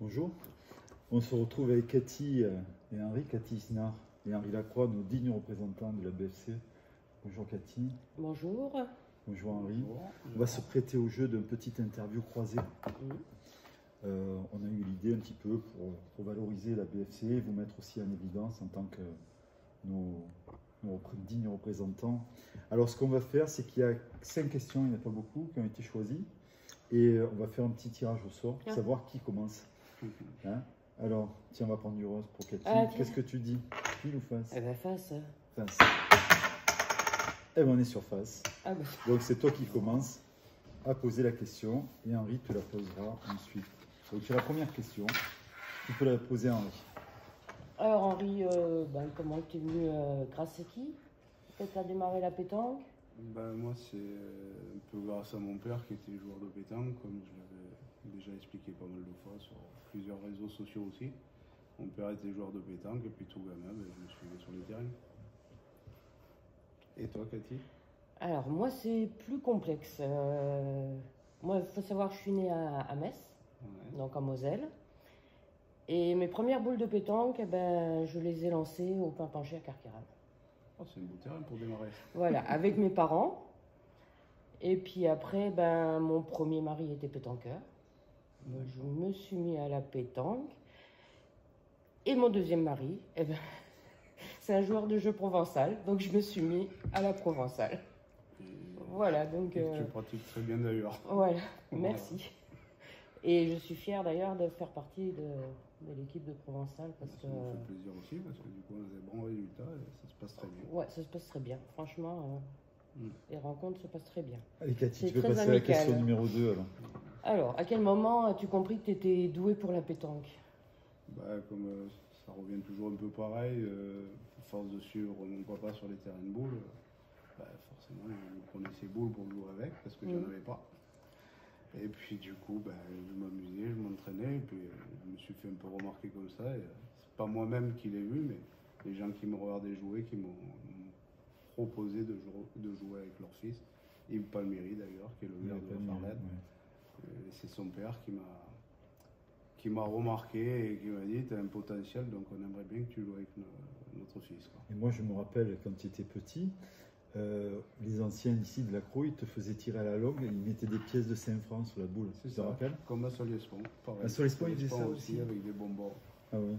Bonjour, on se retrouve avec Cathy et Henri, Cathy Isnard et Henri Lacroix, nos dignes représentants de la BFC. Bonjour Cathy. Bonjour. Bonjour Henri. On va se prêter au jeu d'une petite interview croisée. On a eu l'idée un petit peu pour valoriser la BFC et vous mettre aussi en évidence en tant que nos dignes représentants. Alors ce qu'on va faire, c'est qu'il y a 5 questions, il n'y en a pas beaucoup, qui ont été choisies. Et on va faire un petit tirage au sort pour savoir qui commence. Hein? Alors, tiens, on va prendre du rose pour Cathy. Qu'est-ce que tu dis? Pile ou face? Eh ben face. Face. Eh ben on est sur face. Ah ben. Donc c'est toi qui commences à poser la question et Henri te la posera ensuite. Donc tu as la première question, tu peux la poser à Henri. Alors Henri, comment tu es venu grâce à qui? Peut-être à démarrer la pétanque? Moi, c'est un peu grâce à mon père qui était joueur de pétanque, comme je l'avais déjà expliqué pas mal de fois sur plusieurs réseaux sociaux aussi. Mon père était joueur de pétanque et puis tout gamin, je me suis mis sur les terrains. Et toi, Cathy? Alors moi, c'est plus complexe. Moi, il faut savoir que je suis née à Metz, donc en Moselle. Et mes premières boules de pétanque, je les ai lancées au Pimpanché à Carqueiranne. Oh, c'est un beau terrain pour démarrer. Voilà, avec mes parents. Et puis après, mon premier mari était pétanqueur. Donc je me suis mis à la pétanque. Et mon deuxième mari, c'est un joueur de jeu provençal. Donc je me suis mis à la provençale. Voilà, donc... Tu pratiques très bien d'ailleurs. Voilà, merci. Et je suis fière d'ailleurs de faire partie de l'équipe de Provençal. Parce ça me fait plaisir aussi, parce que du coup on a des bons résultats et ça se passe très bien. Ouais, ça se passe très bien. Franchement, les rencontres se passent très bien. Allez Cathy, tu peux passer à la question numéro 2 alors. Alors, à quel moment as-tu compris que tu étais douée pour la pétanque? Comme ça revient toujours un peu pareil, à force de suivre mon papa sur les terrains de boules, forcément je prenais ses boules pour jouer avec, parce que je n'en avais pas. Et puis du coup, je m'amusais, je m'entraînais, et puis je me suis fait un peu remarquer comme ça. C'est pas moi-même qui l'ai vu, mais les gens qui me regardaient jouer, qui m'ont proposé de jouer avec leur fils, Yves Palmieri d'ailleurs, qui est le maire de la Farlette. C'est son père qui m'a remarqué et qui m'a dit: tu as un potentiel, donc on aimerait bien que tu joues avec notre fils. Quoi. Et moi je me rappelle quand tu étais petit, les anciens ici de la Croix, ils te faisaient tirer à la longue et ils mettaient des pièces de 5 francs sur la boule. Tu te rappelles? Comme à Solespont, pareil. À Solespont, ils faisaient ça aussi avec des bonbons. Ah ouais.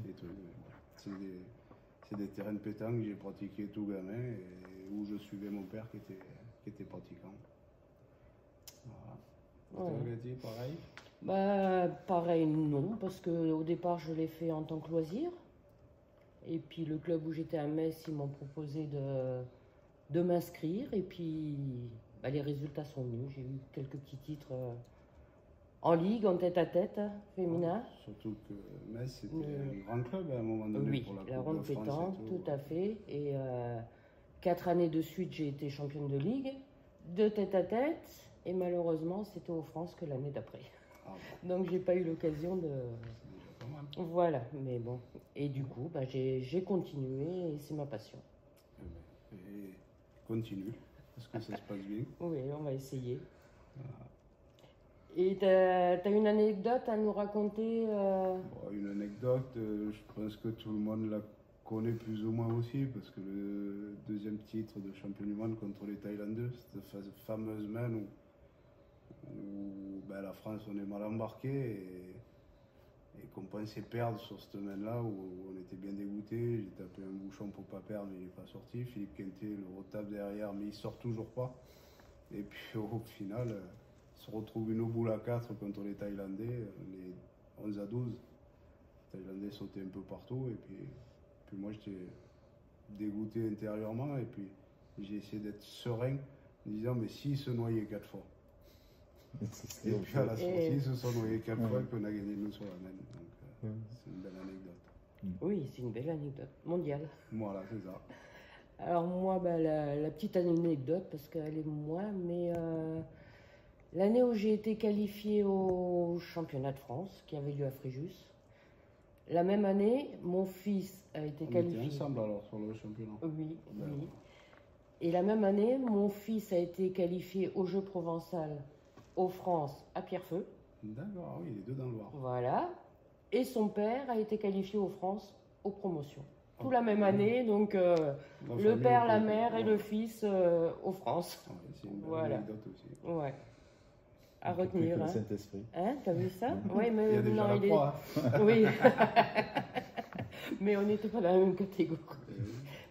C'est des terrains de pétanque que j'ai pratiqué tout gamin et où je suivais mon père qui était pratiquant. Voilà. Ouais. Toi, Cathy, pareil? Pareil, non, parce qu'au départ, je l'ai fait en tant que loisir. Et puis le club où j'étais à Metz, ils m'ont proposé de m'inscrire. Et puis les résultats sont venus. J'ai eu quelques petits titres en ligue, en tête-à-tête, féminin. Surtout que Metz, c'était un grand club à un moment donné pour la Coupe de France. Pétanque, tout à fait. Et 4 années de suite, j'ai été championne de ligue, de tête-à-tête. Et malheureusement, c'était aux France que l'année d'après. Donc, j'ai pas eu l'occasion de... C'est déjà pas mal. Voilà, mais bon. Et du coup, j'ai continué et c'est ma passion. Et continue, parce que ça se passe bien. Oui, on va essayer. Et tu as une anecdote à nous raconter Une anecdote, je pense que tout le monde la connaît plus ou moins aussi, parce que le deuxième titre de champion du monde contre les Thaïlandais, cette fameuse main où la France on est mal embarqué et qu'on pensait perdre sur cette main-là, où on était bien dégoûté. J'ai tapé un bouchon pour pas perdre, mais il n'est pas sorti. Philippe Quintet le retape derrière, mais il sort toujours pas. Et puis au final, se retrouve une boule à 4 contre les Thaïlandais, on est 11 à 12. Les Thaïlandais sautaient un peu partout, et puis moi j'étais dégoûté intérieurement, et puis j'ai essayé d'être serein, en disant: mais s'ils se noyaient 4 fois. Et puis à la sortie, ils se sont noyés 4 fois et qu'on a gagné nous sur la main. Donc c'est une belle anecdote. Oui, c'est une belle anecdote mondiale. Voilà, c'est ça. Alors moi, la petite anecdote, parce qu'elle est moins, mais l'année où j'ai été qualifiée au championnat de France, qui avait lieu à Fréjus, la même année, mon fils a été qualifié. On était ensemble alors sur le championnat. Oui, oui. Et la même année, mon fils a été qualifié au jeu provençal aux France à Pierrefeu. D'accord, oui, les deux dans le Loir. Voilà. Et son père a été qualifié aux France aux promotions. Tout la même année, donc le père, la mère et le fils aux France. C'est une belle Voilà. anecdote aussi. Ouais. À Donc, retenir. que le Hein. Saint-Esprit. Hein, t'as vu ça? Oui, Il y mais a déjà non, la il est. croix. Oui. Mais on n'était pas dans la même catégorie. Hein.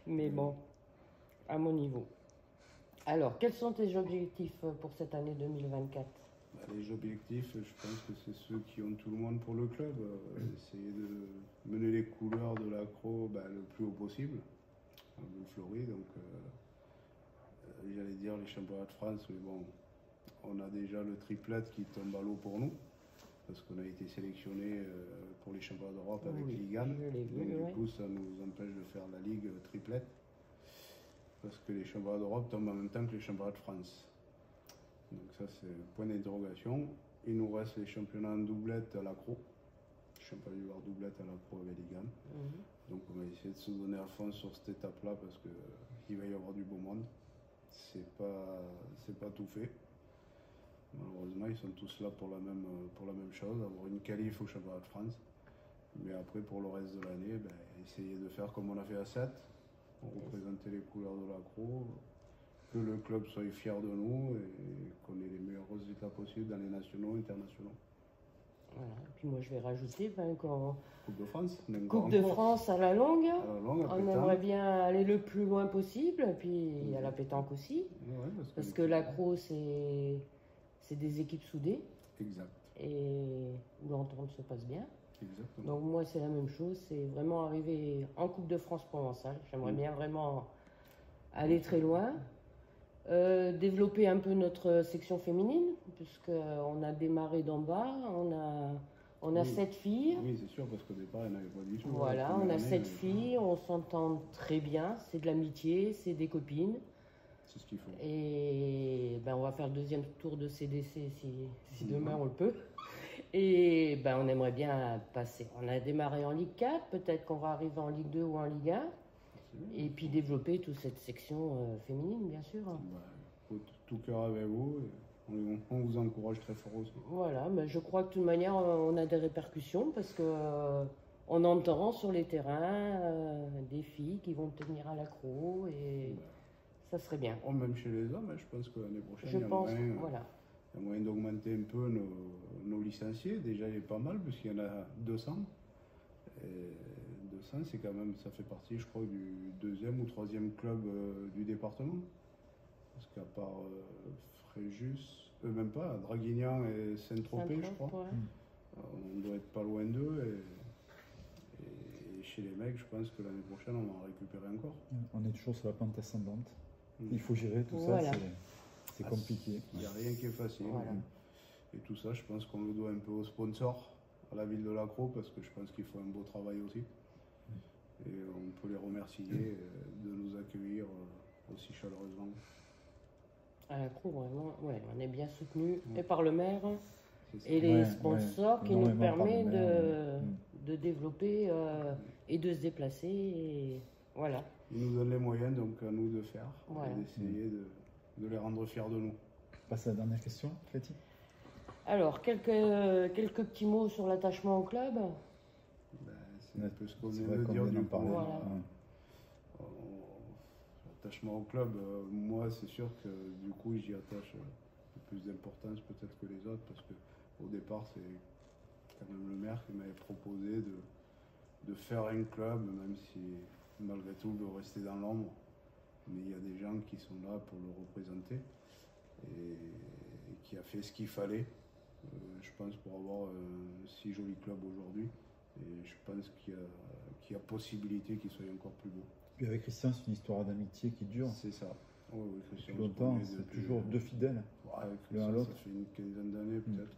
Mais bon, à mon niveau. Alors, quels sont tes objectifs pour cette année 2024? Les objectifs, je pense que c'est ceux qui ont tout le monde pour le club. Essayer de mener les couleurs de l'accro le plus haut possible. Le Fleury, donc j'allais dire les championnats de France, mais bon, on a déjà le triplette qui tombe à l'eau pour nous, parce qu'on a été sélectionné pour les championnats d'Europe avec Oui, Ligan. je l'ai vu, Donc ouais. du coup, ça nous empêche de faire la ligue triplette, parce que les championnats d'Europe tombent en même temps que les championnats de France. Donc ça, c'est un point d'interrogation. Il nous reste les championnats en doublette à l'accro. Championnat du Var doublette à l'accro avec Ligan. Mhm. Donc on va essayer de se donner à fond sur cette étape-là parce qu'il va y avoir du beau monde. C'est pas tout fait. Malheureusement, ils sont tous là pour la même chose, avoir une qualif au championnat de France. Mais après, pour le reste de l'année, essayer de faire comme on a fait à 7, représenter les couleurs de l'accro, que le club soit fier de nous et qu'on ait les meilleurs résultats possibles dans les nationaux et internationaux. Voilà. Et puis moi, je vais rajouter qu'en Coupe de France, on aime Coupe encore de encore. France à la longue, À la longue, à on pétanque. aimerait bien aller le plus loin possible, et puis à la pétanque aussi, Ouais, parce que l'accro, c'est des équipes soudées, Exact, et où l'entente se passe bien. exactement. Donc moi, c'est la même chose, c'est vraiment arriver en Coupe de France provençale. J'aimerais bien vraiment aller très loin. Développer un peu notre section féminine, puisqu'on a démarré d'en bas, on a Oui. 7 filles. Oui, c'est sûr, parce qu'au départ, il n'y en avait pas du tout. Voilà, La on première a année, 7 filles, on s'entend très bien, c'est de l'amitié, c'est des copines. C'est ce qu'il faut. Et on va faire le deuxième tour de CDC si demain on le peut. Et on aimerait bien passer. On a démarré en Ligue 4, peut-être qu'on va arriver en Ligue 2 ou en Ligue 1. Et puis développer toute cette section féminine, bien sûr. Faut tout cœur avec vous. Et on vous encourage très fort aussi. Voilà, mais je crois que de toute manière, on a des répercussions parce que on entend sur les terrains des filles qui vont tenir à l'accro et ça serait bien. Même chez les hommes, je pense que l'année prochaine, Je pense, il voilà. y a moyen d'augmenter un peu nos licenciés. Déjà, il est pas mal, puisqu'il y en a 200. Et 200, c'est quand même, ça fait partie, je crois, du deuxième ou troisième club du département. Parce qu'à part Fréjus, même pas, Draguignan et Saint-Tropez, je crois. Ouais. On doit être pas loin d'eux. Et chez les mecs, je pense que l'année prochaine, on va en récupérer encore. On est toujours sur la pente ascendante. Il faut gérer tout Voilà. ça, c'est compliqué. Il n'y a rien qui est facile. Voilà. Et tout ça, je pense qu'on le doit un peu aux sponsors, à la ville de l'Accro, parce que je pense qu'ils font un beau travail aussi. Et on peut les remercier de nous accueillir aussi chaleureusement. À l'accro, vraiment, ouais, on est bien soutenu et par le maire C'est ça. et les Ouais, sponsors ouais. qui nous Énormément par le permettent maire, de développer et de se déplacer. Et voilà. Ils nous donnent les moyens, donc à nous de faire Voilà. et d'essayer de les rendre fiers de nous. On passe à la dernière question, Cathy. Alors, quelques petits mots sur l'attachement au club. C'est un peu ce qu'on C'est vient vrai de qu'on dire vient du d'en parler. Voilà. Ouais. L'attachement au club, moi c'est sûr que du coup j'y attache un peu plus d'importance peut-être que les autres, parce que au départ c'est quand même le maire qui m'avait proposé de faire un club, même si malgré tout de rester dans l'ombre, mais il y a des gens qui sont là pour le représenter et qui a fait ce qu'il fallait, je pense, pour avoir un si joli club aujourd'hui. Et je pense qu'il y a possibilité qu'il soit encore plus beau. Puis avec Christian, c'est une histoire d'amitié qui dure. C'est ça. Oui, Christian, Depuis longtemps, c'est toujours deux fidèles. Ouais, avec l'un à Christian, l'autre. ça fait une quinzaine d'années peut-être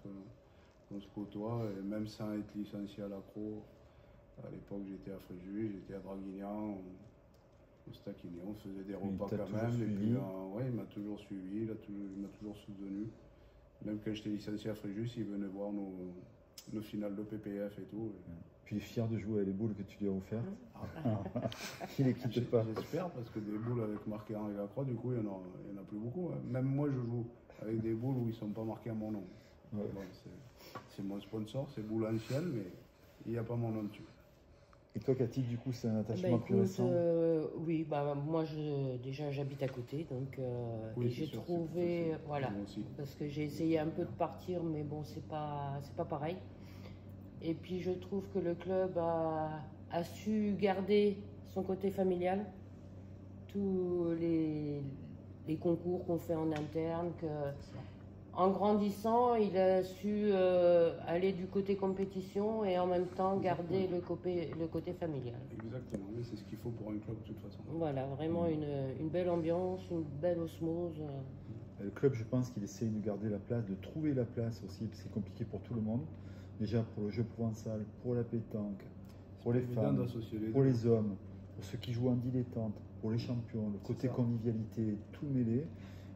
qu'on se côtoie, et même sans être licencié à l'accro. À l'époque, j'étais à Fréjus, j'étais à Draguignan, on se taquinait, on faisait des repas t'a quand toujours même. Et suivi. puis, ouais, il m'a toujours suivi, il m'a toujours soutenu. Même quand j'étais licencié à Fréjus, il venait voir nos finales de PPF et tout. Puis il est fier de jouer avec les boules que tu lui as offertes. Il les quitte pas. J'espère, parce que des boules avec marqué Henri Lacroix, du coup, il n'y en a plus beaucoup. Hein. Même moi, je joue avec des boules où ils ne sont pas marqués à mon nom. Ouais. Bon, c'est mon sponsor, c'est boules anciennes, mais il n'y a pas mon nom dessus. Et toi, Cathy, du coup, c'est un Bah, attachement plus écoute, récent? oui, bah, moi déjà j'habite à côté, donc Oui, et c'est j'ai sûr, trouvé, c'est voilà, moi aussi. parce que j'ai essayé un peu de partir, mais bon, c'est pas pareil. Et puis je trouve que le club a su garder son côté familial, tous les concours qu'on fait en interne, en grandissant, il a su aller du côté compétition et en même temps garder le côté familial. Exactement, oui, c'est ce qu'il faut pour un club de toute façon. Voilà, vraiment une belle ambiance, une belle osmose. Le club, je pense qu'il essaye de garder la place, de trouver la place aussi, parce que c'est compliqué pour tout le monde. Déjà pour le jeu provençal, pour la pétanque, pour les Évident femmes, d'associer les pour deux. les hommes, pour ceux qui jouent en dilettante, pour les champions, le côté ça. convivialité, tout mêlé.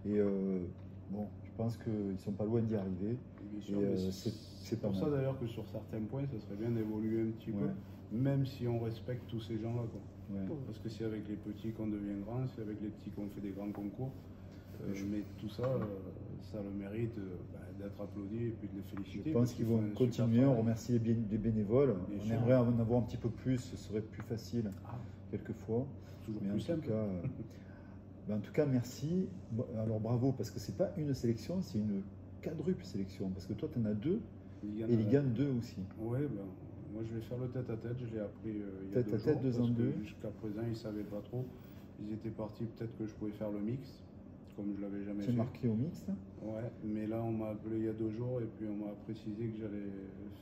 Et bon, je pense qu'ils ne sont pas loin d'y arriver. Bien Et sûr, mais c'est pas pour ça mal. d'ailleurs que sur certains points, ça serait bien d'évoluer un petit Ouais. peu, même si on respecte tous ces gens-là. Quoi. Ouais. Parce que c'est avec les petits qu'on devient grand, c'est avec les petits qu'on fait des grands concours. Mais tout ça, ça a le mérite d'être applaudi et puis de les féliciter. Je pense parce qu'ils font vont un super continuer. On travail. remercie les bénévoles. Bien On sûr. aimerait en avoir un petit peu plus, ce serait plus facile Ah, quelquefois. toujours Mais plus simple. En tout cas, merci. Alors bravo, parce que c'est pas une sélection, c'est une quadruple sélection. Parce que toi, tu en as deux et Ligan deux aussi. Oui, moi je vais faire le tête-à-tête, je l'ai appris il y a Tête à 2 tête, jours, 2 en parce que 2. jusqu'à présent ils ne savaient pas trop. Ils étaient partis peut-être que je pouvais faire le mix, comme je l'avais jamais C'est fait. marqué au mixte. Ouais, mais là on m'a appelé il y a 2 jours et puis on m'a précisé que j'allais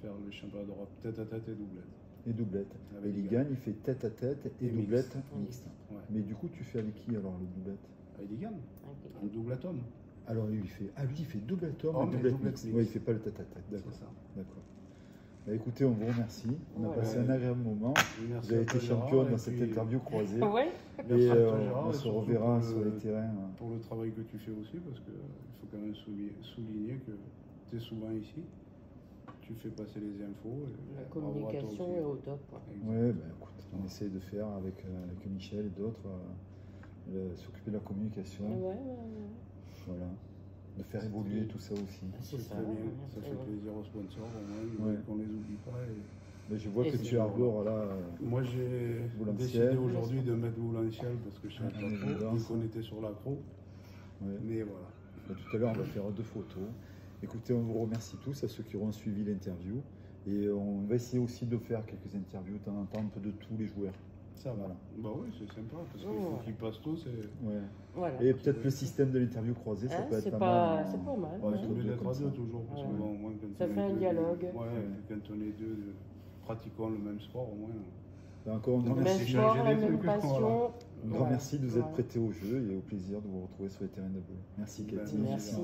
faire le championnat d'Europe tête-à-tête et doublette. Et doublette. Avec Et Ligan, il fait tête à tête et Et doublette mixte. mixte. Ouais. Mais du coup, tu fais avec qui alors le doublette? Avec Ligan, Ok. un doublette homme. Alors lui, il fait doublette homme Homme et et doublette doublette mixte. mixte. Oui, il fait pas le tête à tête. D'accord. C'est ça. D'accord. Bah, écoutez, on vous remercie. On a Ouais. passé un agréable moment. Merci Vous avez à été toi, Gérard, championne et dans cette puis, interview croisée. Ouais. merci Et à toi, Gérard, on et se surtout reverra pour sur les terrains. pour le travail que tu fais aussi, parce qu'il faut quand même souligner que tu es souvent ici, tu fais passer les infos. Et La bravo à toi communication aussi. est au top. quoi. Exact. Ouais, bah, écoute, on essaie de faire avec Michel et d'autres, s'occuper de la communication. Ouais. Voilà. De faire C'est évoluer très- tout ça aussi. C'est C'est ça. très bien, ouais, ça c'est fait bon. plaisir aux sponsors, au moins, Ouais. qu'on les oublie pas. Et Mais je vois Et que c'est tu arbores là. moi, j'ai Boulanciel. décidé aujourd'hui de mettre Boulanciel parce que je savais En pas trop, évidence. vu qu'on était sur l'accro. Ouais. Mais voilà. Bah, tout à l'heure, on va faire 2 photos. Écoutez, on vous remercie tous, à ceux qui auront suivi l'interview. Et on va essayer aussi de faire quelques interviews de temps en temps, un peu de tous les joueurs. Ça va. Voilà. Bah oui, c'est sympa parce qu'il Oh. faut qu'ils passent tous. Et... Ouais. Voilà. Et peut-être le système de l'interview croisée, ça Hein, peut être c'est pas pas- mal. c'est pas mal, Ouais, ouais. tous Au les lieu deux d'être comme à deux ça. toujours, parce Ouais. que bon, au moins quand Ça on fait est un deux, dialogue. Ouais, quand on est deux, pratiquons le même sport, au moins. Bah, encore un grand Le Même merci. sport, changer la des même trucs, passion. voilà. Un grand Voilà. merci de vous être Voilà. prêté au jeu et au plaisir de vous retrouver sur les terrains de boule. Merci Ben, Cathy. Merci.